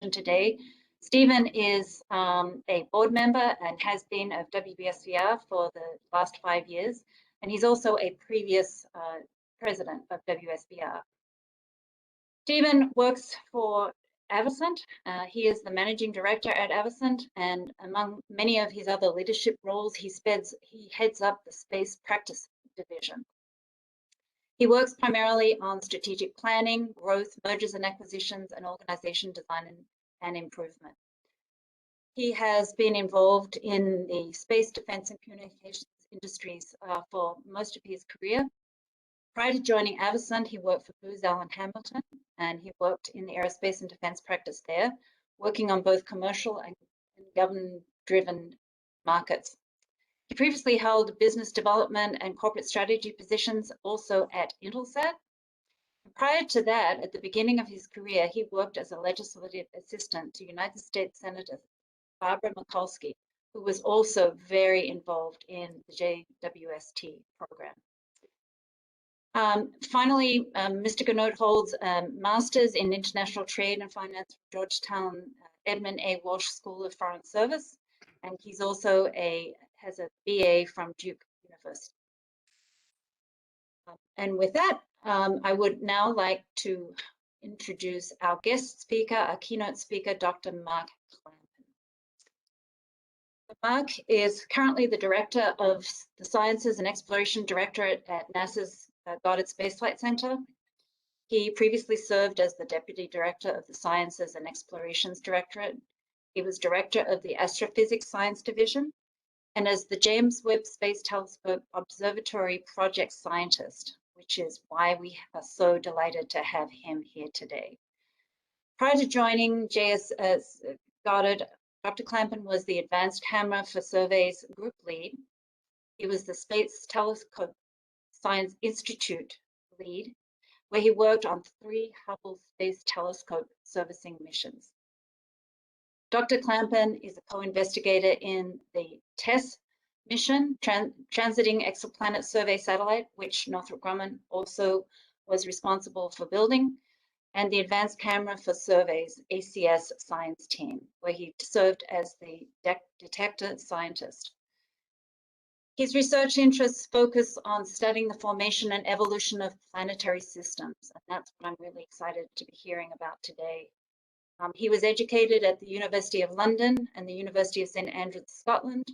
today. Stephen is a board member and has been of WSBR for the last 5 years, and he's also a previous president of WSBR. Stephen works for Avasant. He is the managing director at Avasant, and among many of his other leadership roles, he heads up the space practice division. He works primarily on strategic planning, growth, mergers and acquisitions, and organization design and improvement. He has been involved in the space, defense, and communications industries for most of his career. Prior to joining Avasant, he worked for Booz Allen Hamilton, and he worked in the aerospace and defense practice there, working on both commercial and government-driven markets. He previously held business development and corporate strategy positions also at Intelsat. Prior to that, at the beginning of his career, he worked as a legislative assistant to United States Senator Barbara Mikulski, who was also very involved in the JWST program. Finally, Mr. Goddard holds a Master's in International Trade and Finance from Georgetown Edmund A. Walsh School of Foreign Service, and he's also has a BA from Duke University. And with that, I would now like to introduce our guest speaker, our keynote speaker, Dr. Mark Clampin. Mark is currently the Director of the Sciences and Exploration Directorate at NASA's Goddard Space Flight Center. He previously served as the Deputy Director of the Sciences and Explorations Directorate. He was Director of the Astrophysics Science Division and as the James Webb Space Telescope Observatory Project Scientist, which is why we are so delighted to have him here today. Prior to joining Goddard, Dr. Clampin was the Advanced Camera for Surveys Group Lead. He was the Space Telescope Science Institute Lead, where he worked on 3 Hubble Space Telescope servicing missions. Dr. Clampin is a co-investigator in the TESS mission, Transiting Exoplanet Survey Satellite, which Northrop Grumman also was responsible for building, and the Advanced Camera for Surveys, ACS science team, where he served as the detector scientist. His research interests focus on studying the formation and evolution of planetary systems, and that's what I'm really excited to be hearing about today. He was educated at the University of London and the University of St Andrews, Scotland.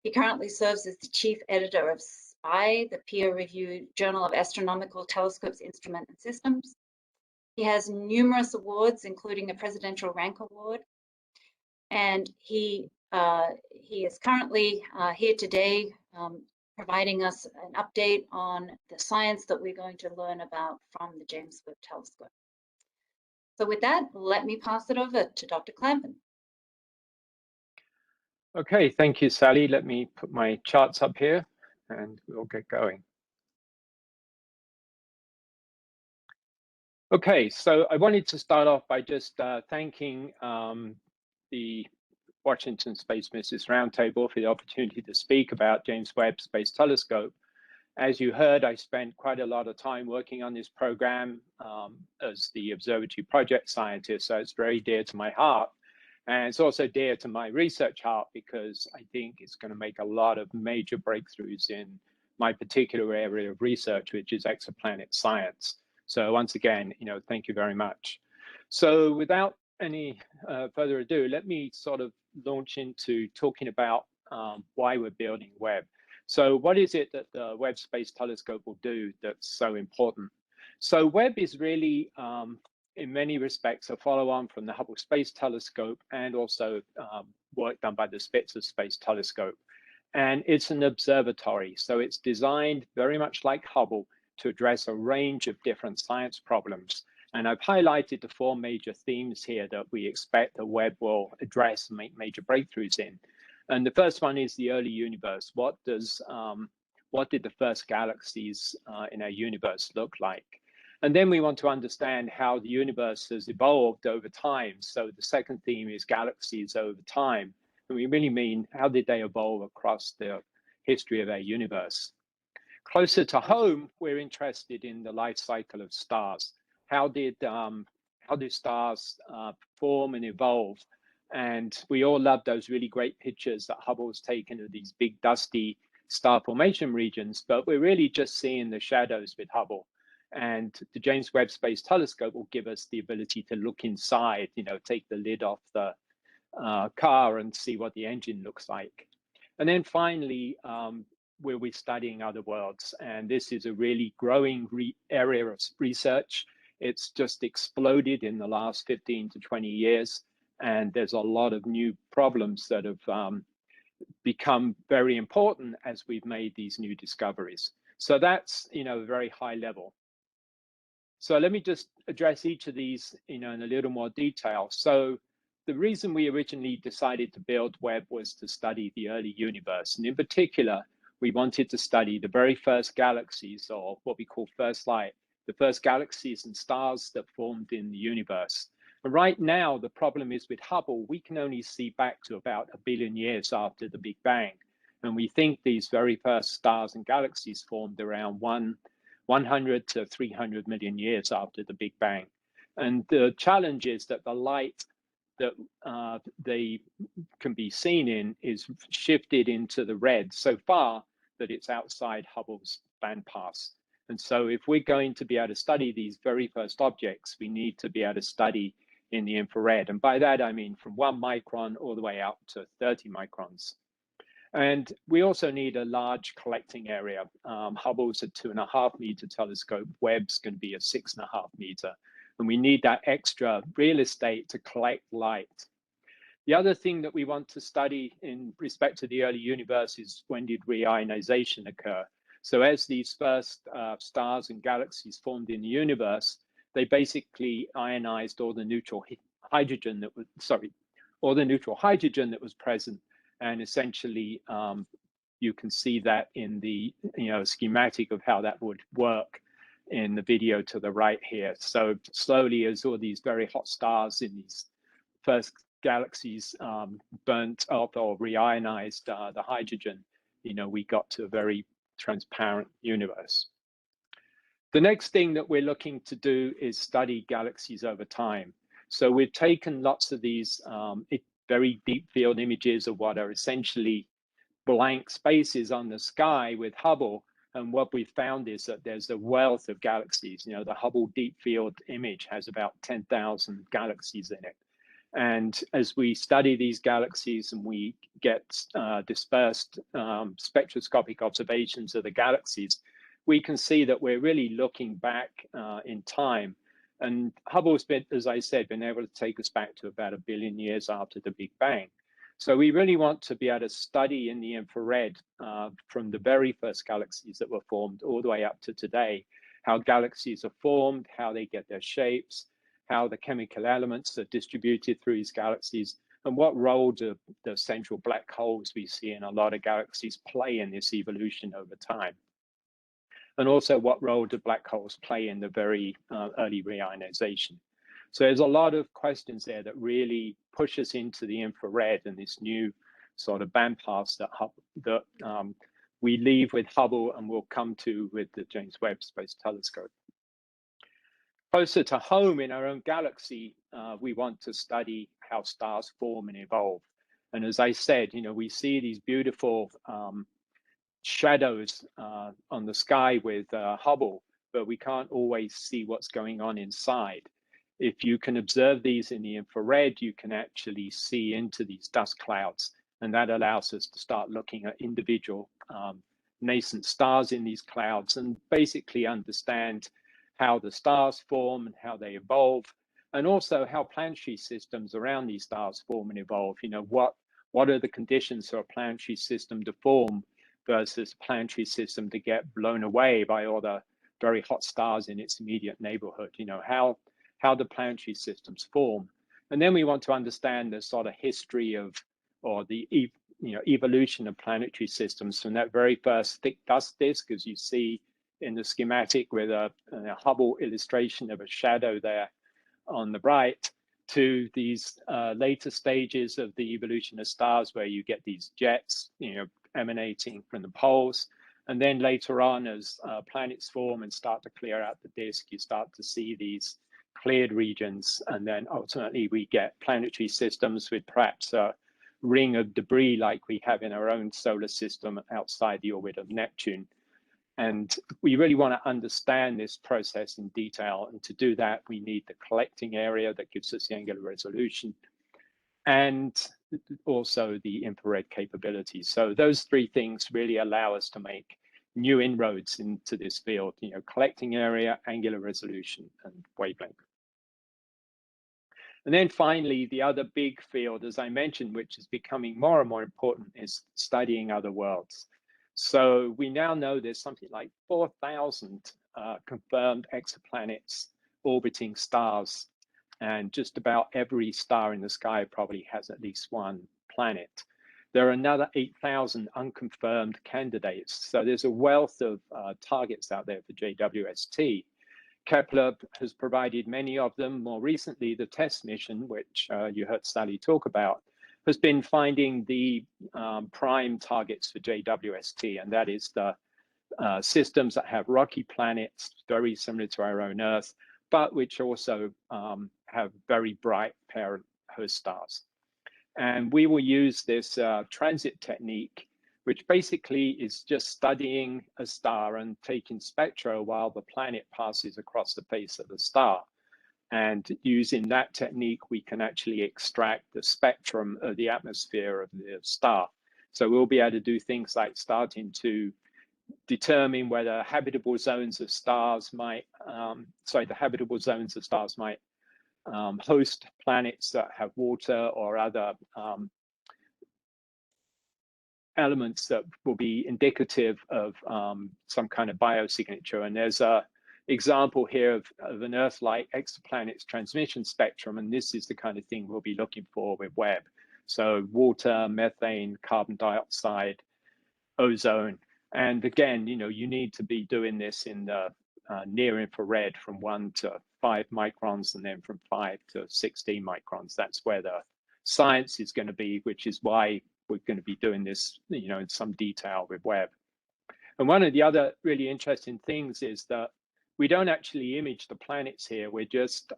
He currently serves as the chief editor of SPI, the peer-reviewed Journal of Astronomical Telescopes, Instruments and Systems. He has numerous awards, including a Presidential Rank Award, and he is currently here today providing us an update on the science that we're going to learn about from the James Webb Telescope. So with that, let me pass it over to Dr. Clampin. Okay, thank you, Sally. Let me put my charts up here and we'll get going. Okay, so I wanted to start off by just thanking the Washington Space Missions Roundtable for the opportunity to speak about James Webb Space Telescope. As you heard, I spent quite a lot of time working on this program as the Observatory project scientist, so it's very dear to my heart. And it's also dear to my research heart because I think it's going to make a lot of major breakthroughs in my particular area of research, which is exoplanet science. So once again, thank you very much. So without any further ado, let me sort of launch into talking about why we're building Webb. So what is it that the Webb Space Telescope will do that's so important? So Webb is really, in many respects, a follow-on from the Hubble Space Telescope and also work done by the Spitzer Space Telescope. And it's an observatory, so it's designed very much like Hubble to address a range of different science problems. And I've highlighted the 4 major themes here that we expect the Webb will address and make major breakthroughs in. And the first one is the early universe. What did the first galaxies in our universe look like? And then we want to understand how the universe has evolved over time. So the second theme is galaxies over time. And we really mean, how did they evolve across the history of our universe? Closer to home, we're interested in the life cycle of stars. How did how do stars form and evolve? And we all love those really great pictures that Hubble's taken of these big dusty star formation regions, but we're really just seeing the shadows with Hubble. And the James Webb Space Telescope will give us the ability to look inside, take the lid off the car and see what the engine looks like. And then finally, we'll be studying other worlds. And this is a really growing area of research. It's just exploded in the last 15 to 20 years. And there's a lot of new problems that have become very important as we've made these new discoveries. So that's, a very high level. So let me just address each of these, in a little more detail. So the reason we originally decided to build Webb was to study the early universe. And in particular, we wanted to study the very first galaxies, or what we call first light, the first galaxies and stars that formed in the universe. And right now, the problem is with Hubble, we can only see back to about 1 billion years after the Big Bang. And we think these very first stars and galaxies formed around 100 to 300 million years after the Big Bang. And the challenge is that the light that they can be seen in is shifted into the red so far that it's outside Hubble's bandpass. And so if we're going to be able to study these very first objects, we need to be able to study in the infrared. And by that, I mean from 1 micron all the way out to 30 microns. And we also need a large collecting area. Hubble's a 2.5 meter telescope. Webb's going to be a 6.5 meter. And we need that extra real estate to collect light. The other thing that we want to study in respect to the early universe is when did reionization occur? So as these first stars and galaxies formed in the universe, they basically ionized all the neutral hydrogen that was present. And essentially, you can see that in the schematic of how that would work in the video to the right here. So slowly, as all these very hot stars in these first galaxies burnt up or reionized the hydrogen, we got to a very transparent universe. The next thing that we're looking to do is study galaxies over time. So we've taken lots of these very deep field images of what are essentially blank spaces on the sky with Hubble. And what we found is that there's a wealth of galaxies. The Hubble deep field image has about 10,000 galaxies in it. And as we study these galaxies and we get dispersed spectroscopic observations of the galaxies, we can see that we're really looking back in time. And Hubble's been, as I said, been able to take us back to about 1 billion years after the Big Bang. So we really want to be able to study in the infrared from the very first galaxies that were formed all the way up to today, how galaxies are formed, how they get their shapes, how the chemical elements are distributed through these galaxies, and what role do the central black holes we see in a lot of galaxies play in this evolution over time. And also what role do black holes play in the very early reionization. So there's a lot of questions there that really push us into the infrared and this new sort of bandpass that we leave with Hubble and will come to with the James Webb Space Telescope. Closer to home in our own galaxy, we want to study how stars form and evolve. And as I said, we see these beautiful shadows on the sky with Hubble, but we can't always see what's going on inside. If you can observe these in the infrared, you can actually see into these dust clouds, and that allows us to start looking at individual nascent stars in these clouds and basically understand how the stars form and how they evolve, and also how planetary systems around these stars form and evolve. What are the conditions for a planetary system to form versus a planetary system to get blown away by all the very hot stars in its immediate neighborhood? How the planetary systems form. And then we want to understand the sort of history of, or the evolution of planetary systems from that very first thick dust disk, as you see in the schematic with a Hubble illustration of a shadow there on the right, to these later stages of the evolution of stars where you get these jets, emanating from the poles. And then later on, as planets form and start to clear out the disk, you start to see these cleared regions, and then ultimately we get planetary systems with perhaps a ring of debris like we have in our own solar system outside the orbit of Neptune. And we really want to understand this process in detail. And to do that, we need the collecting area that gives us the angular resolution, and also the infrared capabilities. So those three things really allow us to make new inroads into this field, collecting area, angular resolution, and wavelength. And then finally, the other big field, as I mentioned, which is becoming more and more important, is studying other worlds. So we now know there's something like 4,000 confirmed exoplanets orbiting stars, and just about every star in the sky probably has at least one planet. There are another 8,000 unconfirmed candidates. So there's a wealth of targets out there for JWST. Kepler has provided many of them. More recently, the TESS mission, which you heard Sally talk about, has been finding the prime targets for JWST, and that is the systems that have rocky planets, very similar to our own Earth, but which also have very bright parent host stars. And we will use this transit technique, which basically is just studying a star and taking spectra while the planet passes across the face of the star. And using that technique, we can actually extract the spectrum of the atmosphere of the star. So we'll be able to do things like starting to determine whether habitable zones of stars might, host planets that have water or other elements that will be indicative of some kind of biosignature. And there's a example here of an Earth-like exoplanets transmission spectrum, and this is the kind of thing we'll be looking for with Webb. So water, methane, carbon dioxide, ozone. And again, you need to be doing this in the near infrared from 1 to 5 microns, and then from 5 to 16 microns. That's where the science is going to be, which is why we're going to be doing this, in some detail with Webb. And one of the other really interesting things is that we don't actually image the planets here. We're just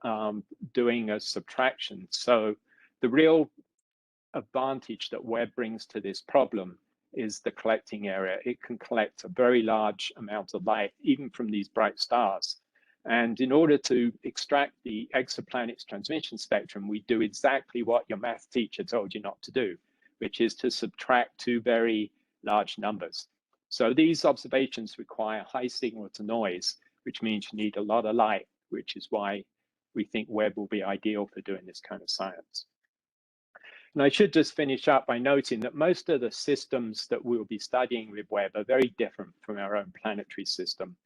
doing a subtraction. So the real advantage that Webb brings to this problem is the collecting area. It can collect a very large amount of light, even from these bright stars. And in order to extract the exoplanets transmission spectrum, we do exactly what your math teacher told you not to do, which is to subtract two very large numbers. So these observations require high signal to noise, which means you need a lot of light, which is why we think Webb will be ideal for doing this kind of science. And I should just finish up by noting that most of the systems that we'll be studying with Webb are very different from our own planetary system.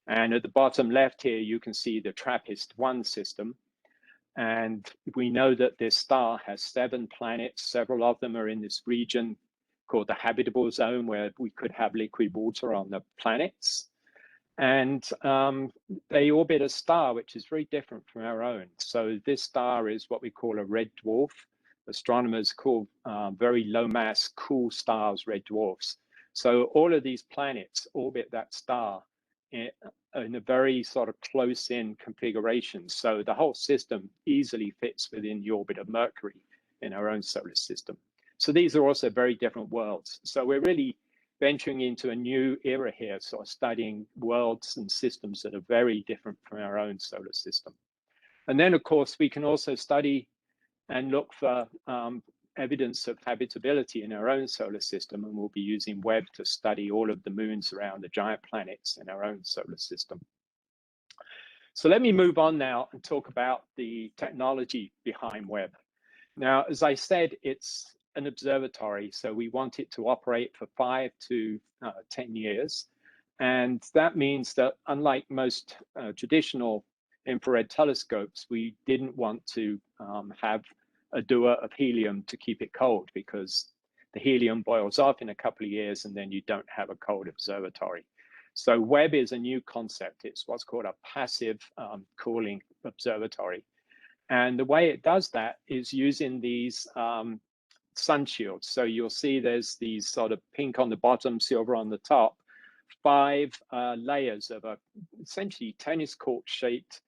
And at the bottom left here, you can see the TRAPPIST-1 system. And we know that this star has 7 planets. Several of them are in this region called the habitable zone, where we could have liquid water on the planets. And they orbit a star which is very different from our own. So this star is what we call a red dwarf. Astronomers call very low mass, cool stars red dwarfs. So all of these planets orbit that star in a very sort of close-in configuration. So the whole system easily fits within the orbit of Mercury in our own solar system. So these are also very different worlds. So we're really venturing into a new era here, sort of studying worlds and systems that are very different from our own solar system. And then, of course, we can also study and look for evidence of habitability in our own solar system, and we'll be using Webb to study all of the moons around the giant planets in our own solar system. So let me move on now and talk about the technology behind Webb. Now, as I said, it's an observatory, so we want it to operate for 5 to 10 years. And that means that unlike most traditional infrared telescopes, we didn't want to have a dewar of helium to keep it cold, because the helium boils off in a couple of years and then you don't have a cold observatory. So Webb is a new concept. It's what's called a passive cooling observatory. And the way it does that is using these sun shields. So you'll see there's these sort of pink on the bottom, silver on the top, 5 layers of a essentially tennis court shaped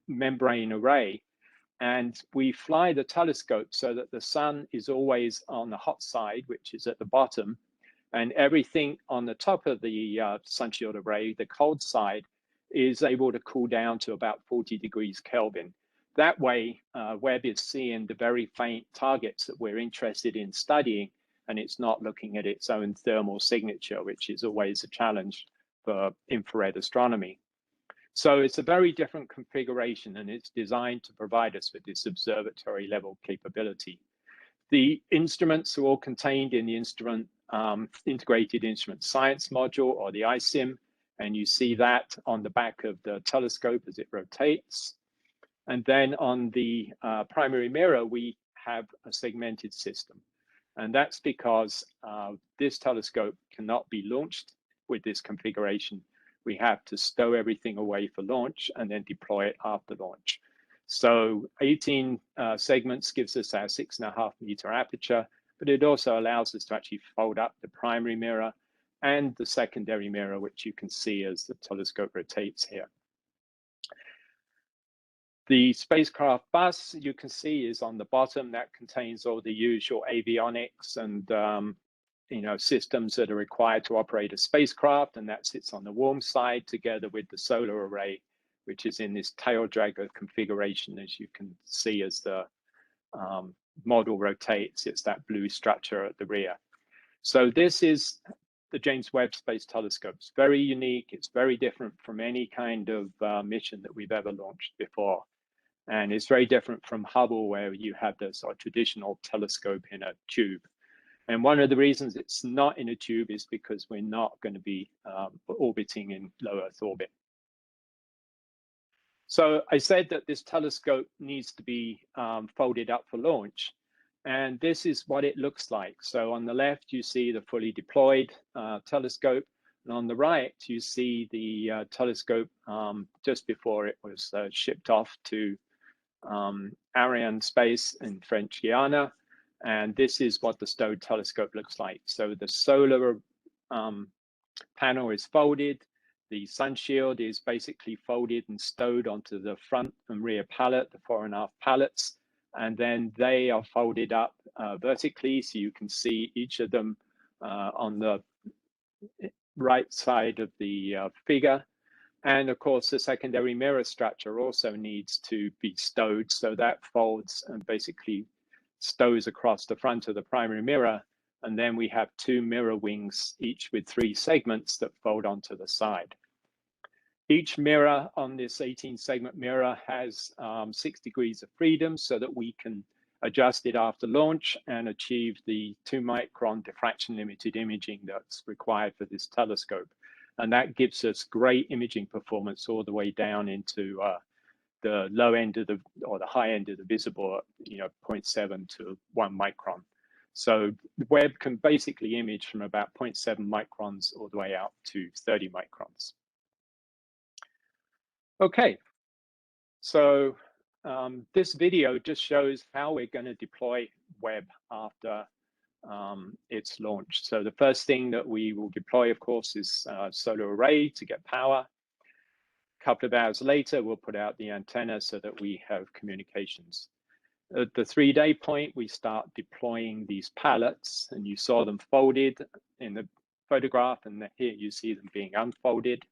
membrane array. And we fly the telescope so that the sun is always on the hot side, which is at the bottom, and everything on the top of the sunshield array, the cold side, is able to cool down to about 40 degrees Kelvin. That way, Webb is seeing the very faint targets that we're interested in studying, and it's not looking at its own thermal signature, which is always a challenge for infrared astronomy. So it's a very different configuration, and it's designed to provide us with this observatory level capability. The instruments are all contained in the instrument integrated instrument science module, or the ISIM, and you see that on the back of the telescope as it rotates. And then on the primary mirror, we have a segmented system. And that's because this telescope cannot be launched with this configuration. We have to stow everything away for launch and then deploy it after launch. So 18 segments gives us our 6.5 meter aperture, but it also allows us to actually fold up the primary mirror and the secondary mirror, which you can see as the telescope rotates here. The spacecraft bus, you can see, is on the bottom. That contains all the usual avionics and systems that are required to operate a spacecraft, and that sits on the warm side together with the solar array, which is in this tail dragger configuration, as you can see as the model rotates. It's that blue structure at the rear. So this is the James Webb Space Telescope. It's very unique. It's very different from any kind of mission that we've ever launched before. And it's very different from Hubble, where you have the sort of traditional telescope in a tube. And one of the reasons it's not in a tube is because we're not going to be orbiting in low Earth orbit. So I said that this telescope needs to be folded up for launch. And this is what it looks like. So on the left, you see the fully deployed telescope. And on the right, you see the telescope just before it was shipped off to Ariane Space in French Guiana. And this is what the stowed telescope looks like. So the solar panel is folded. The sun shield is basically folded and stowed onto the front and rear pallet, the fore and aft pallets. And then they are folded up vertically, so you can see each of them on the right side of the figure. And of course, the secondary mirror structure also needs to be stowed, so that folds and basically stows across the front of the primary mirror. And then we have two mirror wings, each with 3 segments that fold onto the side. Each mirror on this 18 segment mirror has 6 degrees of freedom so that we can adjust it after launch and achieve the 2 micron diffraction limited imaging that's required for this telescope. And that gives us great imaging performance all the way down into the low end of the, or the high end of the visible, 0.7 to 1 micron. So Webb can basically image from about 0.7 microns all the way out to 30 microns. Okay, so this video just shows how we're going to deploy Webb after its launch. So the first thing that we will deploy, of course, is solar array to get power. A couple of hours later, we'll put out the antenna so that we have communications. At the 3-day point, we start deploying these pallets, and you saw them folded in the photograph, and here you see them being unfolded.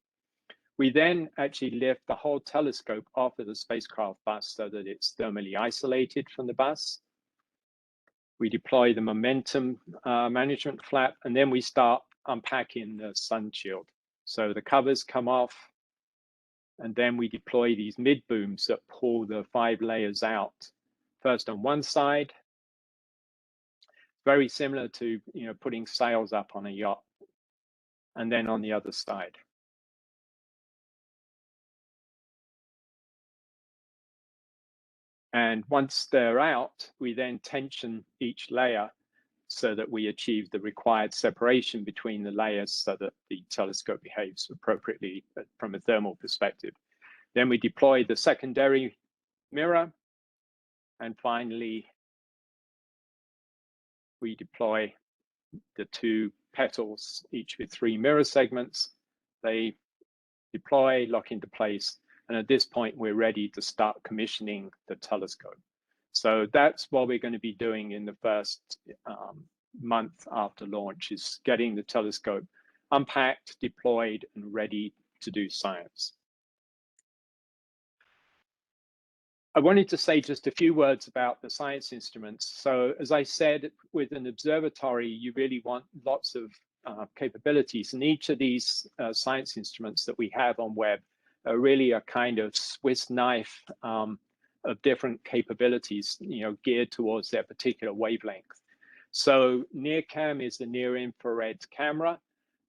We then actually lift the whole telescope off of the spacecraft bus so that it's thermally isolated from the bus. We deploy the momentum management flap, and then we start unpacking the sun shield. So the covers come off, and then we deploy these mid booms that pull the 5 layers out. First on one side, very similar to putting sails up on a yacht, and then on the other side. And once they're out, we then tension each layer so that we achieve the required separation between the layers so that the telescope behaves appropriately from a thermal perspective. Then we deploy the secondary mirror. And finally, we deploy the 2 petals, each with 3 mirror segments. They deploy, lock into place, And at this point, we're ready to start commissioning the telescope. So that's what we're going to be doing in the first month after launch, is getting the telescope unpacked, deployed, and ready to do science. I wanted to say just a few words about the science instruments. So as I said, with an observatory, you really want lots of capabilities. And each of these science instruments that we have on Webb are really a kind of Swiss knife of different capabilities, geared towards their particular wavelength. So NearCam is the near-infrared camera,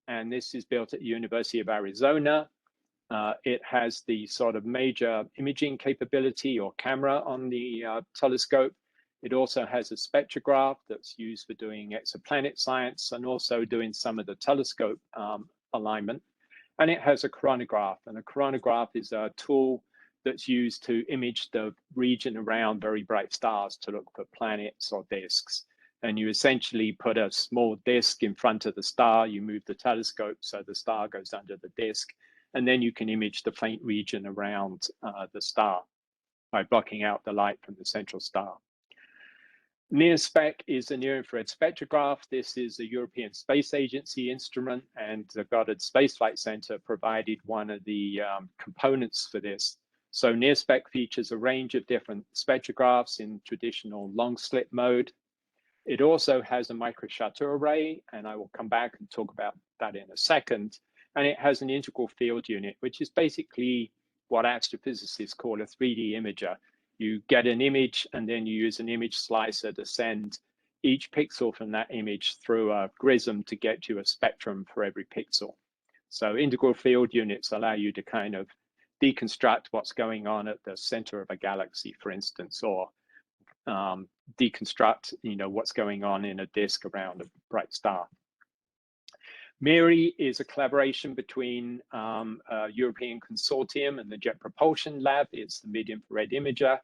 and this is built at the University of Arizona. It has the sort of major imaging capability or camera on the telescope. It also has a spectrograph that's used for doing exoplanet science and also doing some of the telescope alignment. And it has a coronagraph, and a coronagraph is a tool that's used to image the region around very bright stars to look for planets or disks. And you essentially put a small disk in front of the star, you move the telescope so the star goes under the disk, and then you can image the faint region around the star by blocking out the light from the central star. NearSpec is a near-infrared spectrograph. This is a European Space Agency instrument, and the Goddard Space Flight Center provided one of the components for this. So NearSpec features a range of different spectrographs in traditional long slit mode. It also has a microshutter array, and I will come back and talk about that in a second. And it has an integral field unit, which is basically what astrophysicists call a 3D imager. You get an image, and then you use an image slicer to send each pixel from that image through a grism to get you a spectrum for every pixel. So integral field units allow you to kind of deconstruct what's going on at the center of a galaxy, for instance, or deconstruct what's going on in a disk around a bright star. MIRI is a collaboration between a European consortium and the Jet Propulsion Lab. It's the mid-infrared imager.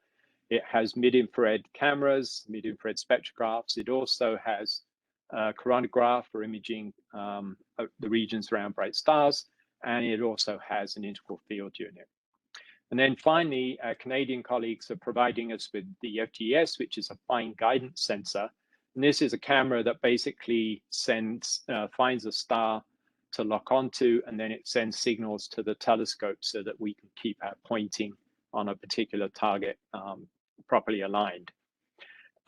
It has mid-infrared cameras, mid-infrared spectrographs. It also has a coronagraph for imaging the regions around bright stars, and it also has an integral field unit. And then finally, Canadian colleagues are providing us with the FGS, which is a fine guidance sensor. And this is a camera that basically finds a star to lock onto, and then it sends signals to the telescope so that we can keep our pointing on a particular target properly aligned.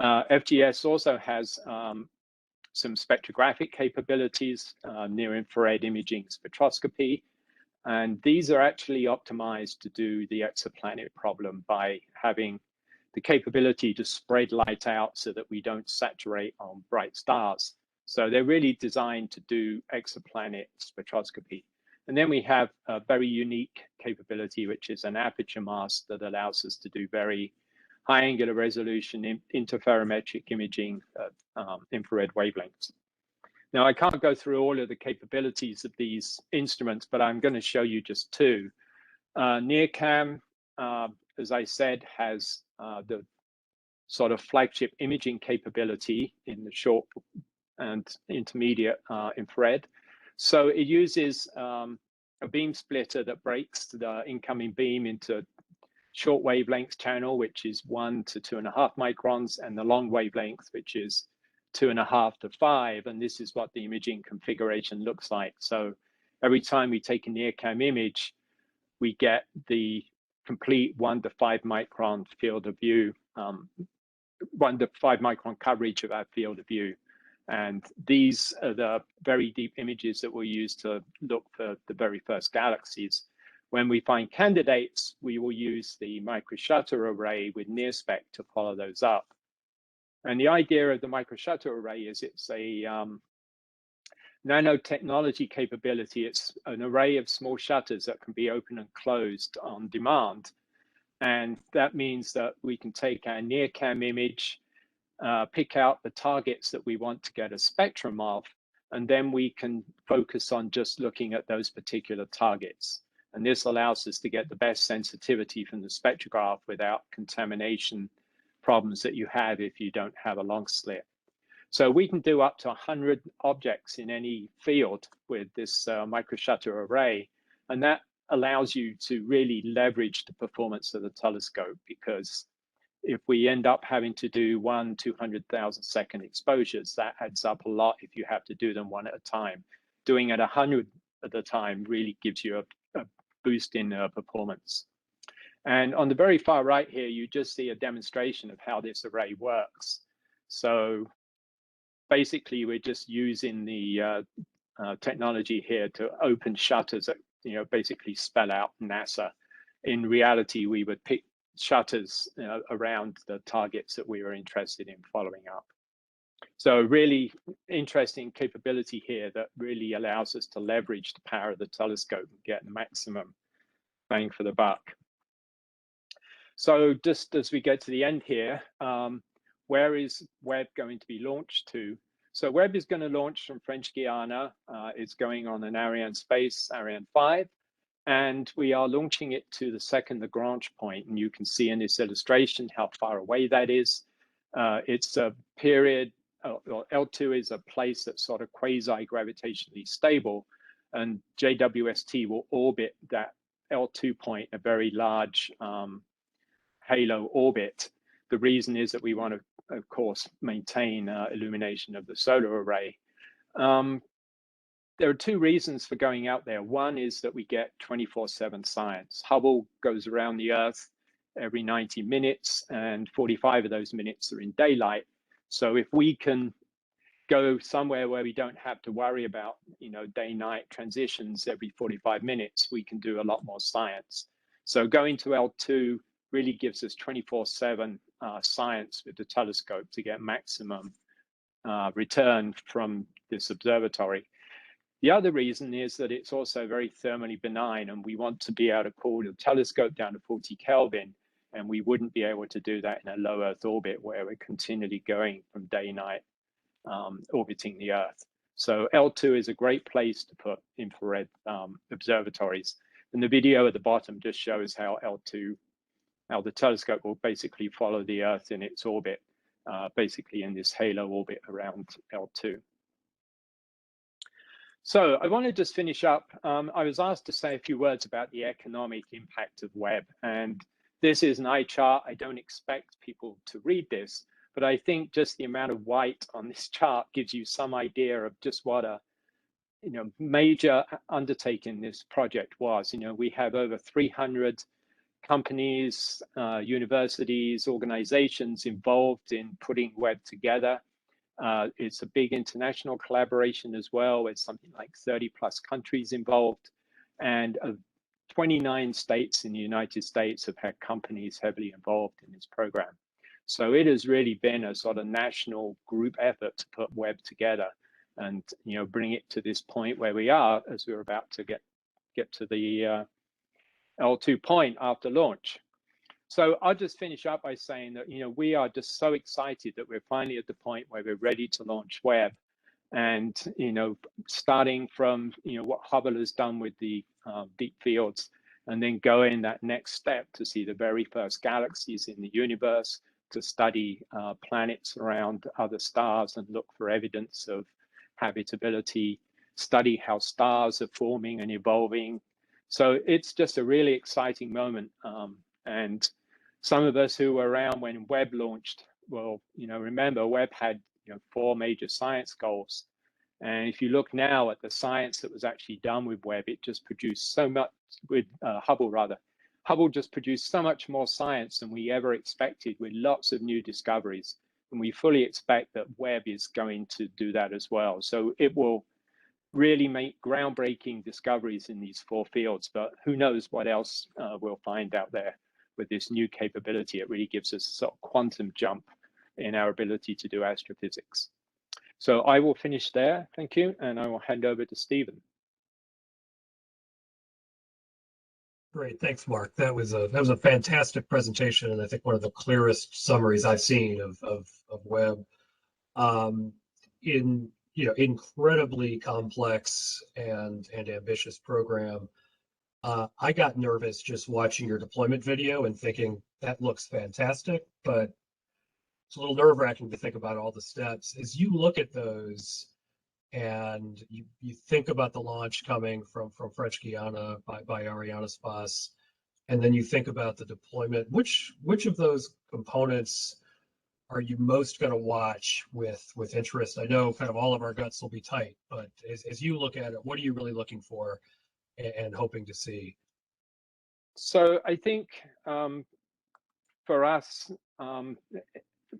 FGS also has some spectrographic capabilities, near-infrared imaging spectroscopy, and these are actually optimized to do the exoplanet problem by having the capability to spread light out so that we don't saturate on bright stars. So they're really designed to do exoplanet spectroscopy. And then we have a very unique capability, which is an aperture mask that allows us to do very high angular resolution interferometric imaging of infrared wavelengths. Now, I can't go through all of the capabilities of these instruments, but I'm going to show you just two. NearCam, as I said, has the sort of flagship imaging capability in the short and intermediate infrared. So it uses a beam splitter that breaks the incoming beam into short wavelength channel, which is 1 to 2.5 microns, and the long wavelength, which is 2.5 to 5. And this is what the imaging configuration looks like. So every time we take a NearCam image, we get the complete 1 to 5 micron field of view, 1 to 5 micron coverage of our field of view. And these are the very deep images that we'll use to look for the very first galaxies. When we find candidates, we will use the microshutter array with NearSpec to follow those up. And the idea of the microshutter array is it's a nanotechnology capability. It's an array of small shutters that can be open and closed on demand. And that means that we can take our NearCam image, pick out the targets that we want to get a spectrum of, and then we can focus on just looking at those particular targets. And this allows us to get the best sensitivity from the spectrograph without contamination problems that you have if you don't have a long slit. So we can do up to 100 objects in any field with this microshutter array. And that allows you to really leverage the performance of the telescope, because if we end up having to do 200,000 second exposures, that adds up a lot if you have to do them one at a time. Doing it 100 at a time really gives you a boost in performance. And on the very far right here, you just see a demonstration of how this array works. So basically, we're just using the technology here to open shutters that basically spell out NASA. In reality, we would pick shutters around the targets that we were interested in following up. So really interesting capability here that really allows us to leverage the power of the telescope and get the maximum bang for the buck. So just as we get to the end here, where is Webb going to be launched to? So Webb is going to launch from French Guiana. It's going on an Ariane space, Ariane 5, and we are launching it to the second Lagrange point. And you can see in this illustration how far away that is. It's a period, L2 is a place that's sort of quasi-gravitationally stable, and JWST will orbit that L2 point, a very large halo orbit. The reason is that we want to, of course, maintain illumination of the solar array. There are two reasons for going out there. One is that we get 24/7 science. Hubble goes around the Earth every 90 minutes, and 45 of those minutes are in daylight. So if we can go somewhere where we don't have to worry about, day-night transitions every 45 minutes, we can do a lot more science. So going to L2 really gives us 24/7 science with the telescope to get maximum return from this observatory. The other reason is that it's also very thermally benign, and we want to be able to cool the telescope down to 40 Kelvin, and we wouldn't be able to do that in a low Earth orbit where we're continually going from day-night orbiting the Earth. So L2 is a great place to put infrared observatories. And the video at the bottom just shows how the telescope will basically follow the Earth in its orbit, basically in this halo orbit around L2. So I want to just finish up. I was asked to say a few words about the economic impact of Webb. And this is an eye chart. I don't expect people to read this, but I think just the amount of white on this chart gives you some idea of just what a major undertaking this project was. We have over 300 companies, universities, organizations involved in putting Webb together. It's a big international collaboration as well, with something like 30+ countries involved, and 29 states in the United States have had companies heavily involved in this program. So it has really been a sort of national group effort to put Webb together and bring it to this point where we are, as we're about to get to the L2 point after launch. So I'll just finish up by saying that we are just so excited that we're finally at the point where we're ready to launch Webb, and starting from what Hubble has done with the deep fields, and then going that next step to see the very first galaxies in the universe, to study planets around other stars and look for evidence of habitability, study how stars are forming and evolving. So it's just a really exciting moment. And some of us who were around when Webb launched, well, remember Webb had 4 major science goals. And if you look now at the science that was actually done with Webb, it just produced so much, with Hubble rather. Hubble just produced so much more science than we ever expected, with lots of new discoveries. And we fully expect that Webb is going to do that as well. So it will really make groundbreaking discoveries in these 4 fields, but who knows what else we'll find out there with this new capability. It really gives us a sort of quantum jump in our ability to do astrophysics. So I will finish there, thank you, and I will hand over to Stephen. Great, thanks, Mark. That was a fantastic presentation, and I think one of the clearest summaries I've seen of Webb. In incredibly complex and ambitious program. I got nervous just watching your deployment video and thinking that looks fantastic, but it's a little nerve-wracking to think about all the steps. As you look at those, and you think about the launch coming from French Guiana by Arianespace, and then you think about the deployment. Which of those components are you most going to watch with interest? I know kind of all of our guts will be tight, but as you look at it, what are you really looking for and hoping to see? So I think for us,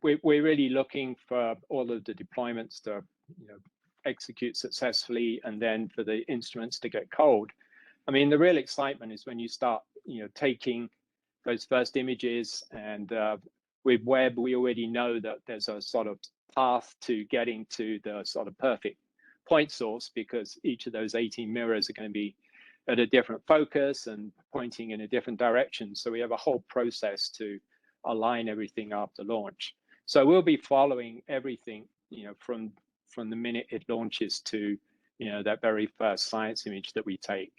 we're really looking for all of the deployments to execute successfully, and then for the instruments to get cold. I mean, the real excitement is when you start taking those first images, and with Webb, we already know that there's a sort of path to getting to the sort of perfect point source, because each of those 18 mirrors are going to be at a different focus and pointing in a different direction. So we have a whole process to align everything after launch. So we'll be following everything, from the minute it launches to, that very first science image that we take.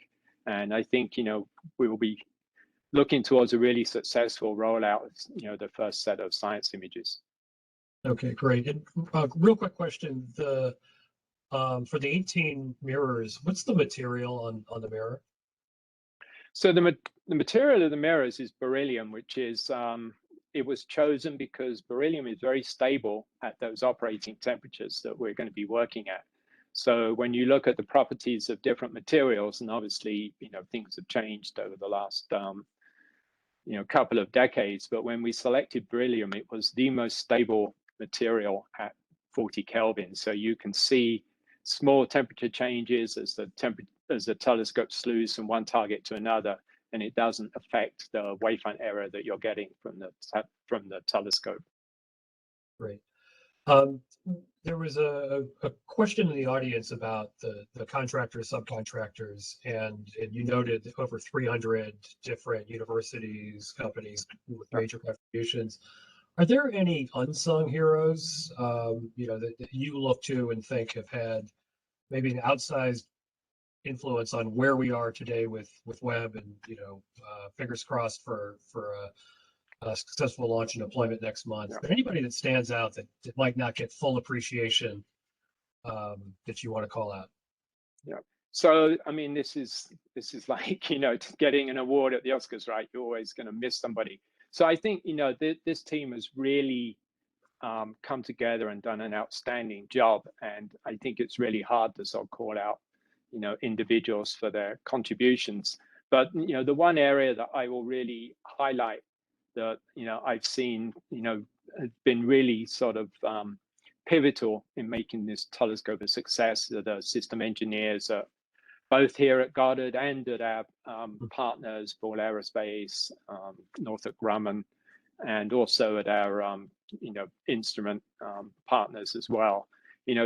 And I think, we will be looking towards a really successful rollout of, the first set of science images. Okay, great. And real quick question: for the 18 mirrors, what's the material on the mirror? So the material of the mirrors is beryllium, which is it was chosen because beryllium is very stable at those operating temperatures that we're going to be working at. So when you look at the properties of different materials, and obviously things have changed over the last couple of decades, but when we selected beryllium, it was the most stable material at 40 Kelvin. So you can see small temperature changes as the telescope slews from one target to another, and it doesn't affect the wavefront error that you're getting from the telescope. Great. There was a question in the audience about the contractors, subcontractors, and you noted over 300 different universities, companies with major contributions. Are there any unsung heroes, that you look to and think have had maybe an outsized influence on where we are today with Webb, and fingers crossed for a successful launch and deployment next month? Yeah. Is there anybody that stands out that might not get full appreciation that you want to call out? Yeah. So I mean, this is like getting an award at the Oscars, right? You're always going to miss somebody. So I think this team has really come together and done an outstanding job, and I think it's really hard to sort of call out individuals for their contributions. But the one area that I will really highlight that I've seen has been really sort of pivotal in making this telescope a success are the system engineers, both here at Goddard and at our partners, Ball Aerospace, Northrop Grumman, and also at our instrument partners as well.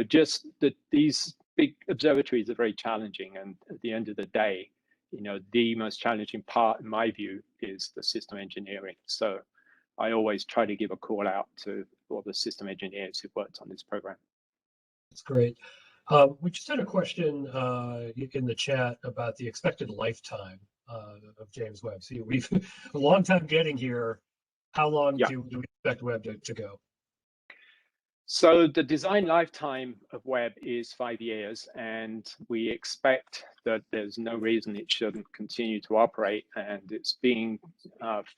Just that these big observatories are very challenging, and at the end of the day, the most challenging part, in my view, is the system engineering. So I always try to give a call out to all the system engineers who've worked on this program. That's great. We just had a question in the chat about the expected lifetime of James Webb. So we've a long time getting here. How long do we expect Webb to go? So the design lifetime of Webb is 5 years, and we expect that there's no reason it shouldn't continue to operate, and it's being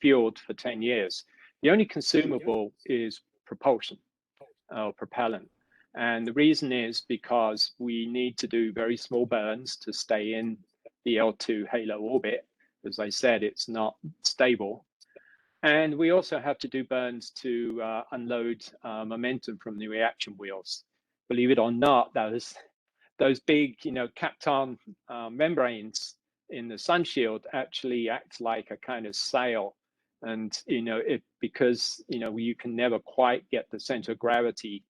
fueled for 10 years. The only consumable is propulsion or propellant. And the reason is because we need to do very small burns to stay in the L2 halo orbit. As I said, it's not stable. And we also have to do burns to unload momentum from the reaction wheels. Believe it or not, those big, Kapton membranes in the sun shield actually act like a kind of sail. And, because, you can never quite get the center of gravity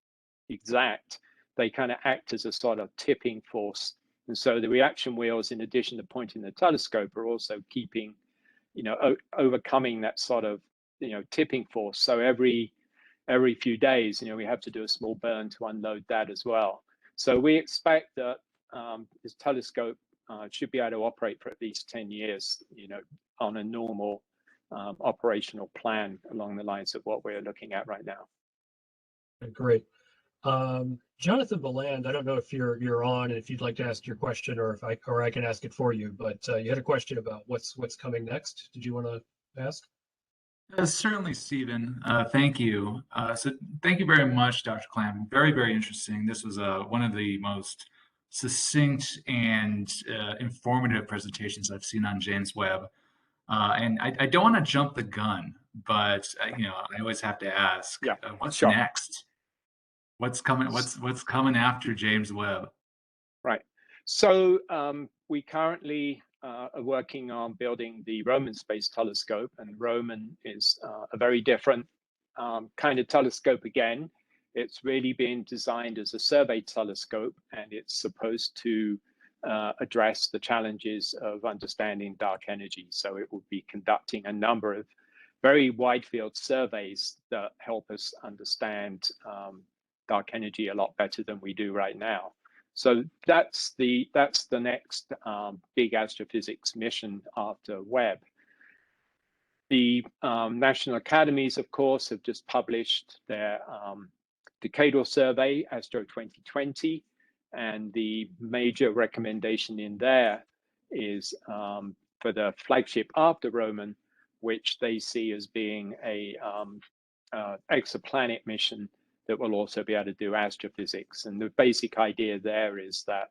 exact, they kind of act as a sort of tipping force. And so the reaction wheels, in addition to pointing the telescope, are also keeping overcoming that sort of tipping force. So every few days we have to do a small burn to unload that as well. So we expect that this telescope should be able to operate for at least 10 years on a normal operational plan along the lines of what we're looking at right now. Great. Jonathan Beland, I don't know if you're on and if you'd like to ask your question, or if I can ask it for you, but you had a question about what's coming next. Did you want to ask? Certainly, Stephen. Thank you. So thank you very much, Dr. Clampin. Very, very interesting. This was one of the most succinct and informative presentations I've seen on James Webb. And I don't want to jump the gun, but I always have to ask, what's next? What's coming? What's coming after James Webb? Right. So we currently are working on building the Roman Space Telescope, and Roman is a very different kind of telescope again. It's really been designed as a survey telescope, and it's supposed to address the challenges of understanding dark energy. So it will be conducting a number of very wide field surveys that help us understand dark energy a lot better than we do right now. So that's the next big astrophysics mission after Webb. The National Academies, of course, have just published their decadal survey, Astro 2020, and the major recommendation in there is for the flagship after Roman, which they see as being a exoplanet mission that will also be able to do astrophysics. And the basic idea there is that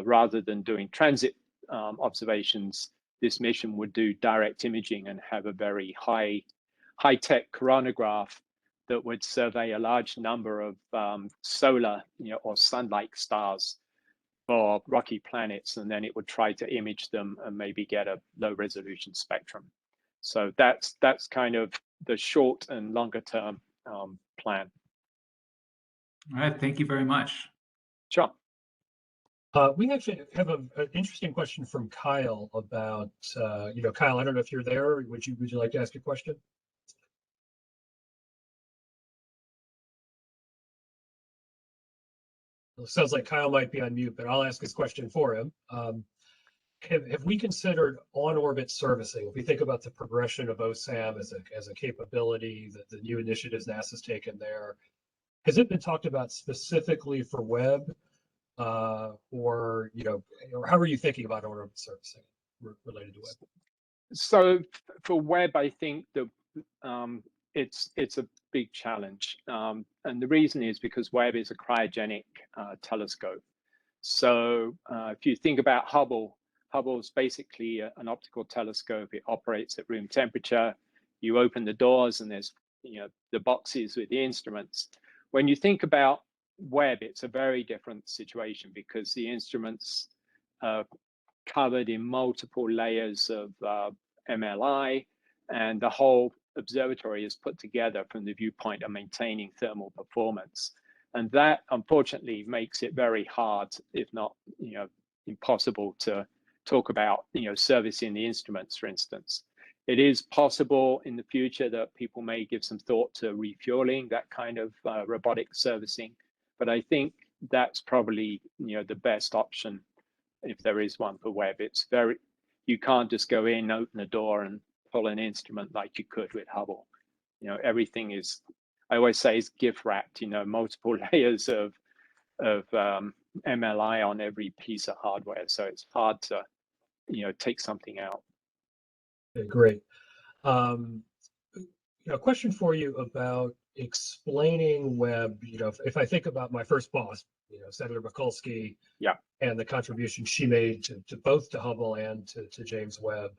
rather than doing transit observations, this mission would do direct imaging and have a very high-tech coronagraph that would survey a large number of solar or sun-like stars for rocky planets, and then it would try to image them and maybe get a low-resolution spectrum. So that's kind of the short and longer term plan. All right, thank you very much. Sure. We actually have an interesting question from Kyle about, Kyle, I don't know if you're there. Would you like to ask a question? It sounds like Kyle might be on mute, but I'll ask his question for him. Have we considered on-orbit servicing? If we think about the progression of OSAM as a capability, the new initiatives NASA's taken there, has it been talked about specifically for Webb, or how are you thinking about on-orbit servicing related to Webb? So for Webb, I think that it's a big challenge, and the reason is because Webb is a cryogenic telescope. So if you think about Hubble is basically an optical telescope. It operates at room temperature. You open the doors, and there's the boxes with the instruments. When you think about Webb, it's a very different situation because the instruments are covered in multiple layers of MLI, and the whole observatory is put together from the viewpoint of maintaining thermal performance. And that, unfortunately, makes it very hard, if not impossible, to talk about servicing the instruments, for instance. It is possible in the future that people may give some thought to refueling, that kind of robotic servicing. But I think that's probably the best option if there is one for Webb. You can't just go in, open the door, and pull an instrument like you could with Hubble. Everything is, I always say, is gift wrapped. Multiple layers of MLI on every piece of hardware, so it's hard to take something out. Okay, great. A question for you about explaining Webb. If I think about my first boss, Senator Mikulski, and the contribution she made to both to Hubble and to James Webb,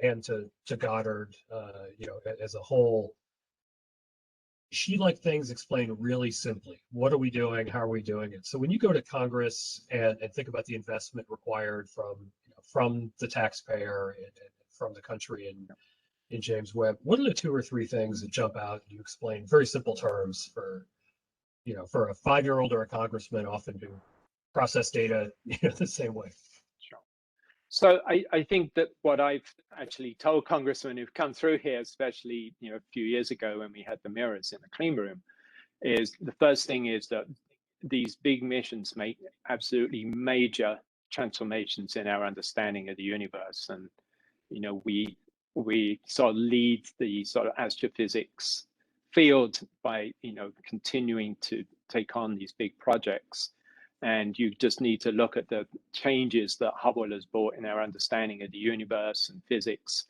and to Goddard, as a whole. She liked things explained really simply. What are we doing? How are we doing it? So when you go to Congress and think about the investment required from the taxpayer and from the country in James Webb, what are the 2 or 3 things that jump out and you explain in very simple terms for a 5-year-old or a congressman often do process data the same way? Sure. So I think that what I've actually told congressmen who've come through here, especially a few years ago when we had the mirrors in the clean room, is the first thing is that these big missions make absolutely major transformations in our understanding of the universe, and we sort of lead the sort of astrophysics field by continuing to take on these big projects. And you just need to look at the changes that Hubble has brought in our understanding of the universe and physics,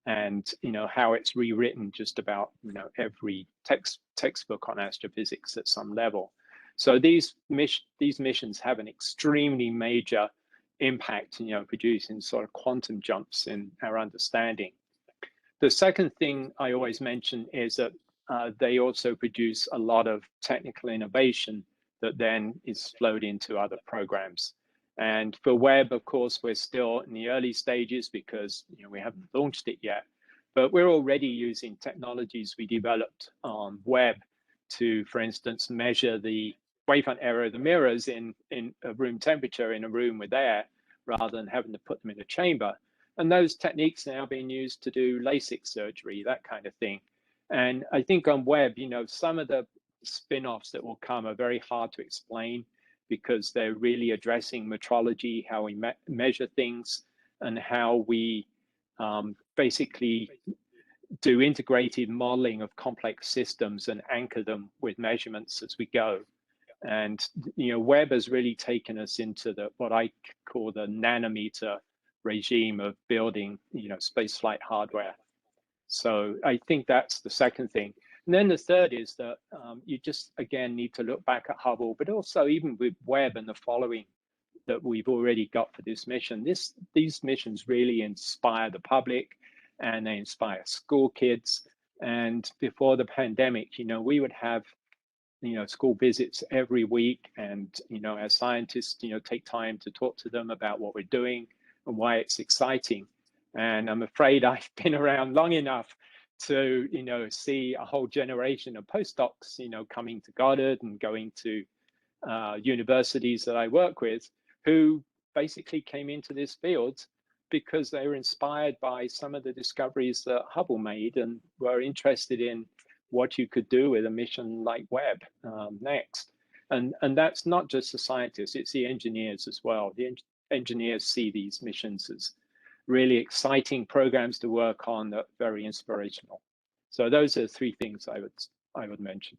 and how it's rewritten just about every textbook on astrophysics at some level. So these missions have an extremely major impact, producing sort of quantum jumps in our understanding. The second thing I always mention is that they also produce a lot of technical innovation that then is flowed into other programs. And for Webb, of course, we're still in the early stages because we haven't launched it yet, but we're already using technologies we developed on Webb to, for instance, measure the wavefront error of the mirrors in a room temperature in a room with air, rather than having to put them in a chamber. And those techniques are now being used to do LASIK surgery, that kind of thing. And I think on Webb, some of the spin-offs that will come are very hard to explain because they're really addressing metrology, how we measure things, and how we basically do integrated modeling of complex systems and anchor them with measurements as we go. And Webb has really taken us into what I call the nanometer regime of building spaceflight hardware. So I think that's the second thing. And then the third is that you just, again, need to look back at Hubble, but also even with Webb and the following that we've already got for this mission. These missions really inspire the public, and they inspire school kids. And before the pandemic, we would have school visits every week, and as scientists take time to talk to them about what we're doing and why it's exciting. And I'm afraid I've been around long enough to see a whole generation of postdocs coming to Goddard and going to universities that I work with, who basically came into this field because they were inspired by some of the discoveries that Hubble made and were interested in what you could do with a mission like Webb next. And that's not just the scientists, it's the engineers as well. The engineers see these missions as really exciting programs to work on that are very inspirational. So those are the three things I would mention.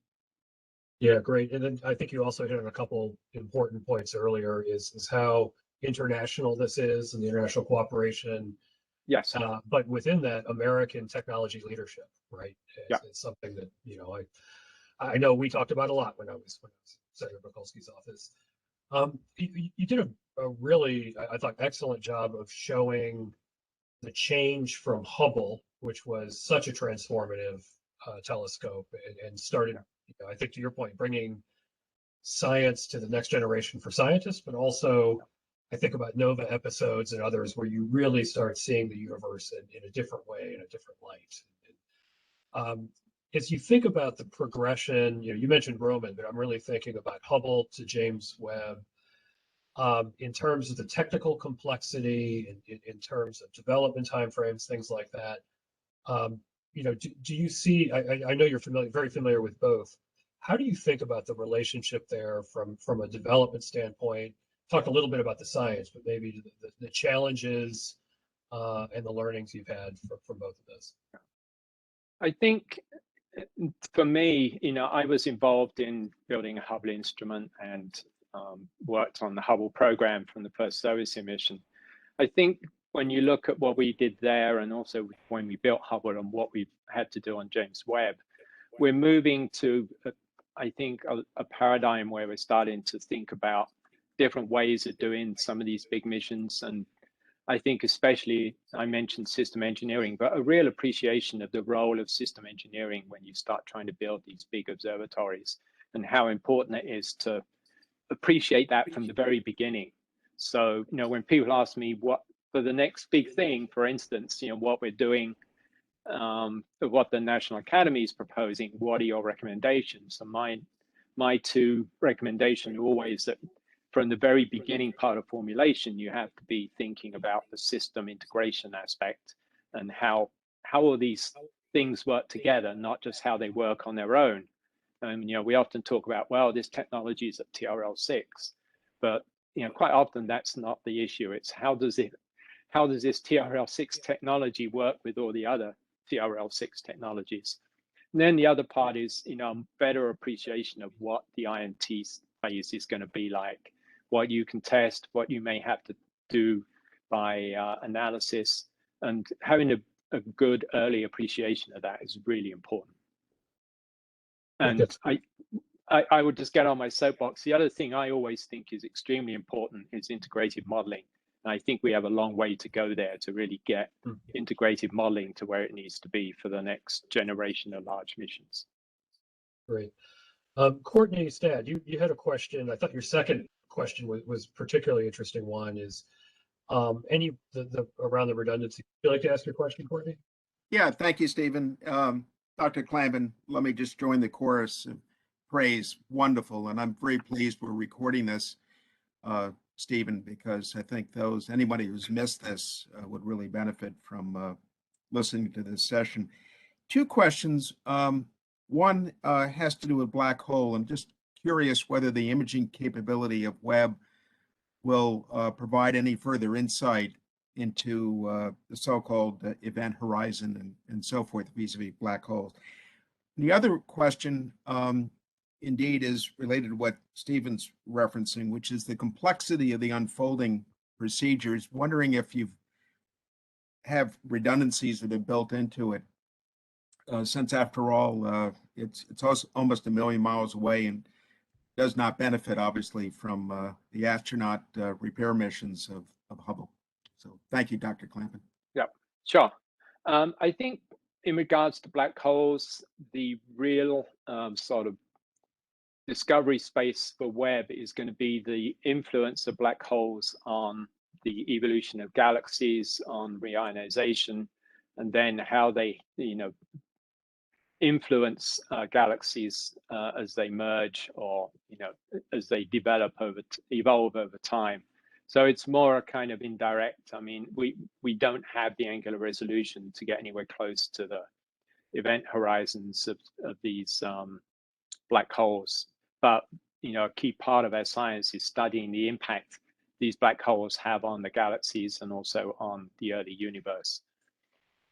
Yeah, great. And then I think you also hit on a couple important points earlier, is how international this is and the international cooperation. Yes. But within that, American technology leadership, right? It's something that I know we talked about a lot when I was in Senator Mikulski's office. You did a really, I thought, excellent job of showing the change from Hubble, which was such a transformative telescope, and started, I think, to your point, bringing science to the next generation for scientists, but also I think about NOVA episodes and others where you really start seeing the universe in a different way, in a different light. As you think about the progression, you mentioned Roman, but I'm really thinking about Hubble to James Webb. In terms of the technical complexity, in terms of development timeframes, things like that, do you see? I know you're very familiar with both. How do you think about the relationship there from a development standpoint? Talk a little bit about the science, but maybe the challenges and the learnings you've had from both of those. I think for me, I was involved in building a Hubble instrument and worked on the Hubble program from the first Soviet mission. I think when you look at what we did there, and also when we built Hubble and what we've had to do on James Webb, we're moving to, I think, a paradigm where we're starting to think about different ways of doing some of these big missions. And I think especially, I mentioned system engineering, but a real appreciation of the role of system engineering when you start trying to build these big observatories, and how important it is to appreciate that from the very beginning. So, when people ask me what for the next big thing, for instance, what we're doing, what the National Academy is proposing, what are your recommendations? And my two recommendations are always that from the very beginning part of formulation, you have to be thinking about the system integration aspect and how all these things work together, not just how they work on their own. We often talk about, well, this technology is at TRL6, but quite often that's not the issue. It's how does this TRL6 technology work with all the other TRL6 technologies? then the other part is, better appreciation of what the INT phase is going to be like, what you can test, what you may have to do by analysis, and having a good early appreciation of that is really important. And I would just get on my soapbox. The other thing I always think is extremely important is integrated modeling. And I think we have a long way to go there to really get integrated modeling to where it needs to be for the next generation of large missions. Great. Courtney Stad, you had a question. I thought your second question was particularly interesting one is around the redundancy. Would you like to ask your question, Courtney? Yeah, thank you, Stephen. Dr. Clampin, let me just join the chorus of praise. Wonderful. And I'm very pleased we're recording this, Stephen, because I think anybody who's missed this would really benefit from listening to this session. Two questions. One has to do with black hole. I'm just curious whether the imaging capability of Webb will provide any further insight into the so-called event horizon and so forth vis-a-vis black holes. The other question indeed is related to what Stephen's referencing, which is the complexity of the unfolding procedures. Wondering if you have redundancies that are built into it, since after all, it's almost 1 million miles away and does not benefit, obviously, from the astronaut repair missions of Hubble. So thank you, Dr. Clampin. Yeah, sure. I think in regards to black holes, the real sort of discovery space for Webb is going to be the influence of black holes on the evolution of galaxies, on reionization, and then how they, influence galaxies as they merge or, as they evolve over time. So it's more a kind of indirect. I mean, we don't have the angular resolution to get anywhere close to the event horizons of these black holes. But, a key part of our science is studying the impact these black holes have on the galaxies and also on the early universe.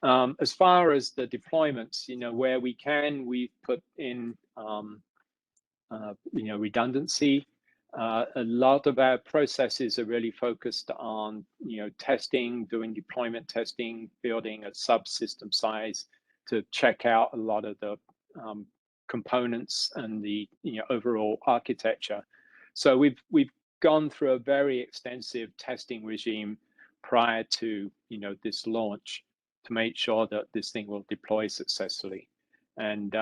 As far as the deployments, where we can, we've put in, redundancy. A lot of our processes are really focused on, testing, doing deployment testing, building a subsystem size to check out a lot of the components and the overall architecture. So we've gone through a very extensive testing regime prior to this launch to make sure that this thing will deploy successfully. And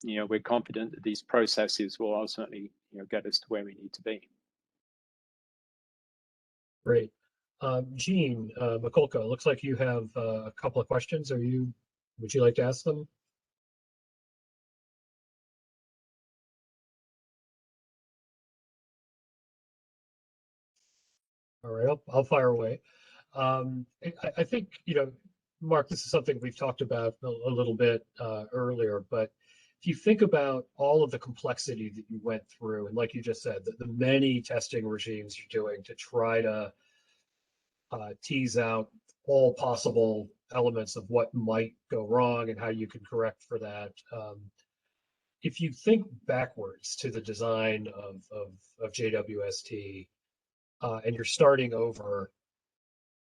we're confident that these processes will ultimately get us to where we need to be. Great. Gene Mikulka, looks like you have a couple of questions. Would you like to ask them? All right, I'll fire away. I think, Mark, this is something we've talked about a little bit earlier, but if you think about all of the complexity that you went through, and like you just said, the many testing regimes you're doing to try to tease out all possible elements of what might go wrong and how you can correct for that. If you think backwards to the design of JWST and you're starting over,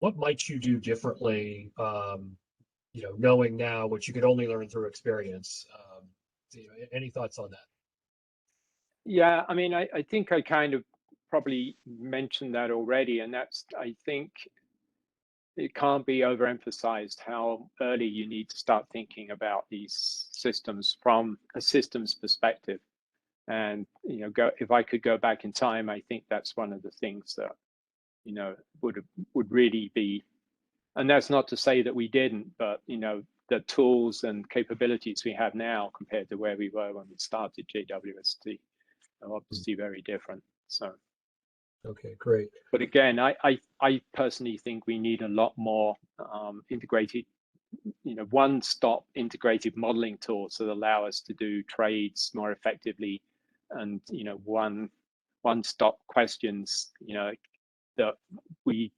what might you do differently, knowing now what you could only learn through experience? Any thoughts on that? Yeah, I mean, I think I kind of probably mentioned that already, and I think it can't be overemphasized how early you need to start thinking about these systems from a systems perspective. And if I could go back in time, I think that's one of the things that would really be, and that's not to say that we didn't, but the tools and capabilities we have now compared to where we were when we started JWST are obviously very different. So okay, great. But again, I personally think we need a lot more integrated, one-stop integrated modeling tools that allow us to do trades more effectively, and one-stop questions, that we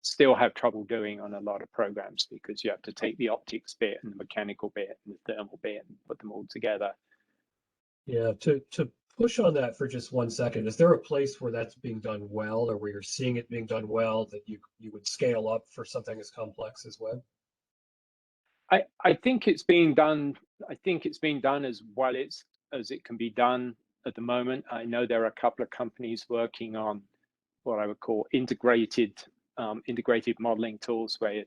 still have trouble doing on a lot of programs, because you have to take the optics bit and the mechanical bit and the thermal bit and put them all together. Yeah, to push on that for just 1 second, is there a place where that's being done well, or where you're seeing it being done well, that you would scale up for something as complex as Webb? I think it's being done. I think it's being done as well as it can be done at the moment. I know there are a couple of companies working on what I would call integrated modeling tools, where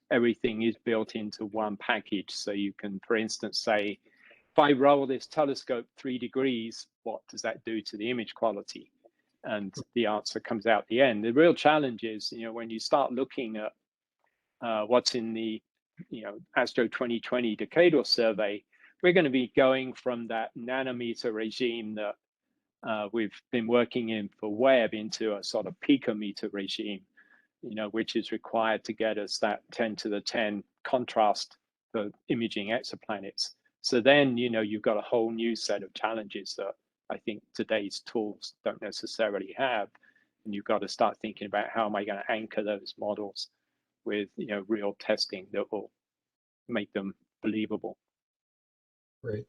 everything is built into one package. So you can, for instance, say, if I roll this telescope 3 degrees, what does that do to the image quality? And the answer comes out the end. The real challenge is, when you start looking at what's in the Astro 2020 decadal survey, we're going to be going from that nanometer regime that we've been working in for Webb into a sort of picometer regime, which is required to get us that 10 to the 10 contrast for imaging exoplanets. So then, you've got a whole new set of challenges that I think today's tools don't necessarily have. And you've got to start thinking about, how am I going to anchor those models with real testing that will make them believable. Great.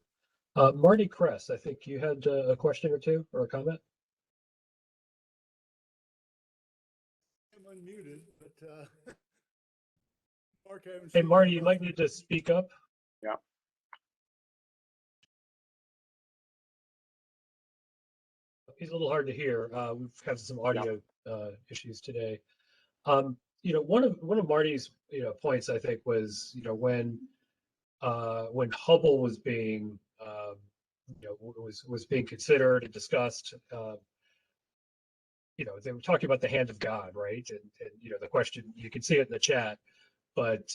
Marty Kress, I think you had a question or two, or a comment? I'm unmuted, but Mark, Hey, Marty, you might need to speak up. Yeah. He's a little hard to hear. We've had some audio issues today. One of Marty's points, I think, was when Hubble was being was being considered and discussed. They were talking about the hand of God, right? And the question, you can see it in the chat, but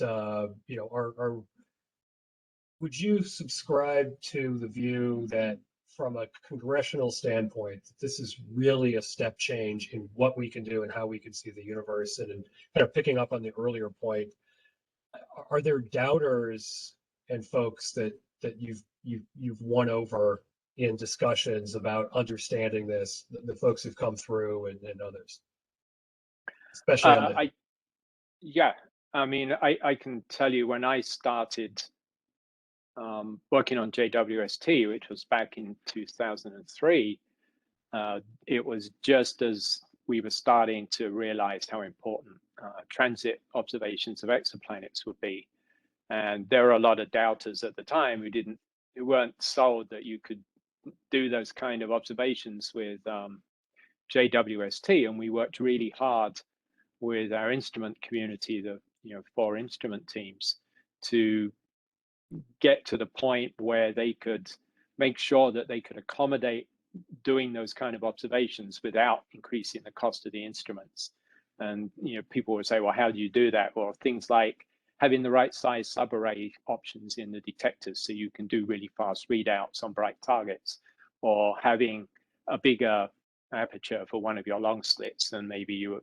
would you subscribe to the view that, from a congressional standpoint, this is really a step change in what we can do and how we can see the universe? And kind of picking up on the earlier point, are there doubters and folks that you've won over in discussions about understanding this, the folks who've come through and others, especially on the... I can tell you, when I started working on JWST, which was back in 2003, it was just as we were starting to realize how important transit observations of exoplanets would be. And there were a lot of doubters at the time who weren't sold that you could do those kind of observations with JWST. And we worked really hard with our instrument community, the 4 instrument teams, to get to the point where they could make sure that they could accommodate doing those kind of observations without increasing the cost of the instruments. And people would say, well, how do you do that? Well, things like having the right size subarray options in the detectors, so you can do really fast readouts on bright targets, or having a bigger aperture for one of your long slits than maybe you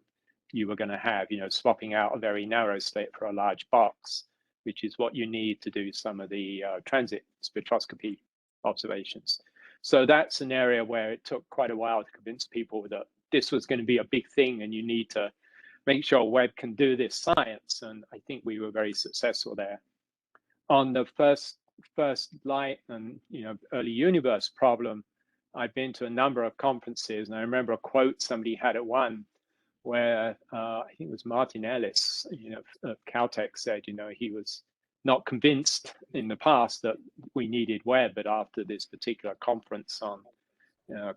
were going to have, swapping out a very narrow slit for a large box, which is what you need to do some of the transit spectroscopy observations. So that's an area where it took quite a while to convince people that this was going to be a big thing, and you need to make sure Webb can do this science. And I think we were very successful there. On the first light and early universe problem, I've been to a number of conferences, and I remember a quote somebody had at one where I think it was Martin Ellis, of Caltech, said, he was not convinced in the past that we needed Webb, but after this particular conference on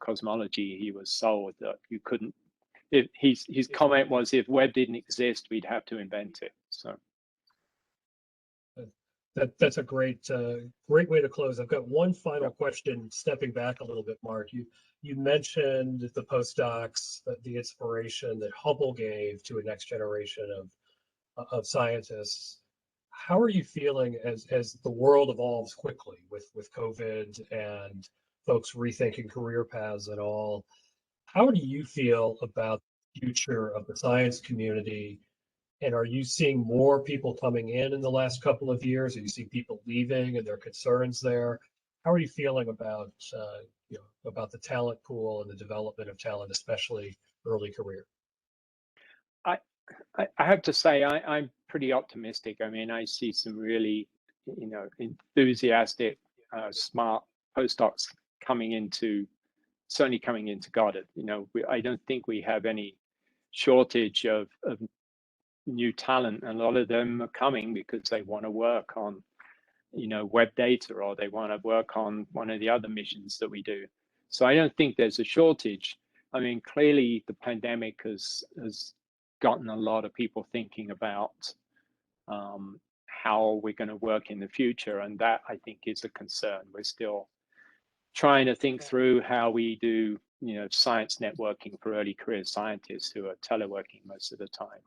cosmology, he was sold that you couldn't. His comment was, if Webb didn't exist, we'd have to invent it. So that's a great way to close. I've got one final question, stepping back a little bit, Mark. You mentioned the postdocs, the inspiration that Hubble gave to a next generation of scientists. How are you feeling as the world evolves quickly with COVID and folks rethinking career paths and all? How do you feel about the future of the science community? And are you seeing more people coming in the last couple of years? Are you seeing people leaving and their concerns there? How are you feeling about about the talent pool and the development of talent, especially early career? I have to say, I'm pretty optimistic. I mean, I see some really, enthusiastic, smart postdocs certainly coming into Goddard. I don't think we have any shortage of new talent. And a lot of them are coming because they want to work on, Webb data, or they want to work on one of the other missions that we do. So I don't think there's a shortage. I mean, clearly the pandemic has gotten a lot of people thinking about how we're going to work in the future, and that I think is a concern. We're still trying to think through how we do, science networking for early career scientists who are teleworking most of the time.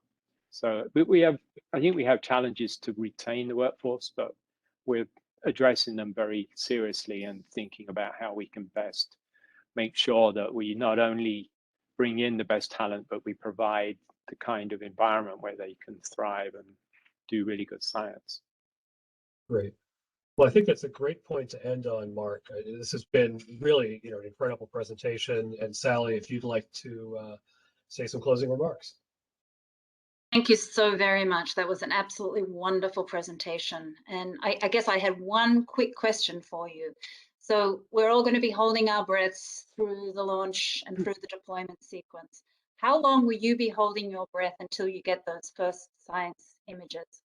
So I think we have challenges to retain the workforce, but we're addressing them very seriously and thinking about how we can best make sure that we not only bring in the best talent, but we provide the kind of environment where they can thrive and do really good science. Great. Well, I think that's a great point to end on, Mark. This has been really, an incredible presentation. And Sally, if you'd like to say some closing remarks. Thank you so very much. That was an absolutely wonderful presentation. And I guess I had one quick question for you. So we're all going to be holding our breaths through the launch and through the deployment sequence. How long will you be holding your breath until you get those first science images?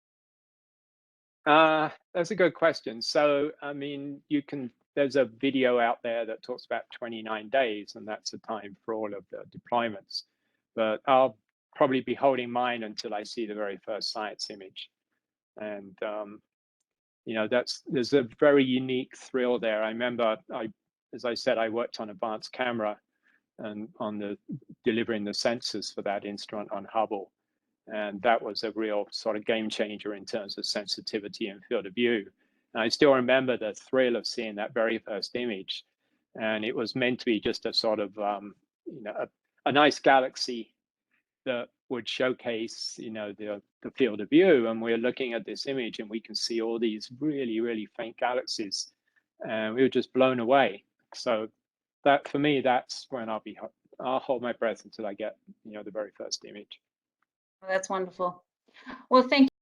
That's a good question. So, I mean, there's a video out there that talks about 29 days, and that's the time for all of the deployments. But I'll probably be holding mine until I see the very first science image. And, there's a very unique thrill there. I remember, as I said, I worked on advanced camera and on delivering the sensors for that instrument on Hubble. And that was a real sort of game changer in terms of sensitivity and field of view. And I still remember the thrill of seeing that very first image. And it was meant to be just a sort of, a nice galaxy that would showcase, the field of view. And we're looking at this image and we can see all these really, really faint galaxies. And we were just blown away. So that, for me, that's when I'll hold my breath until I get, the very first image. Well, that's wonderful. Well, thank you.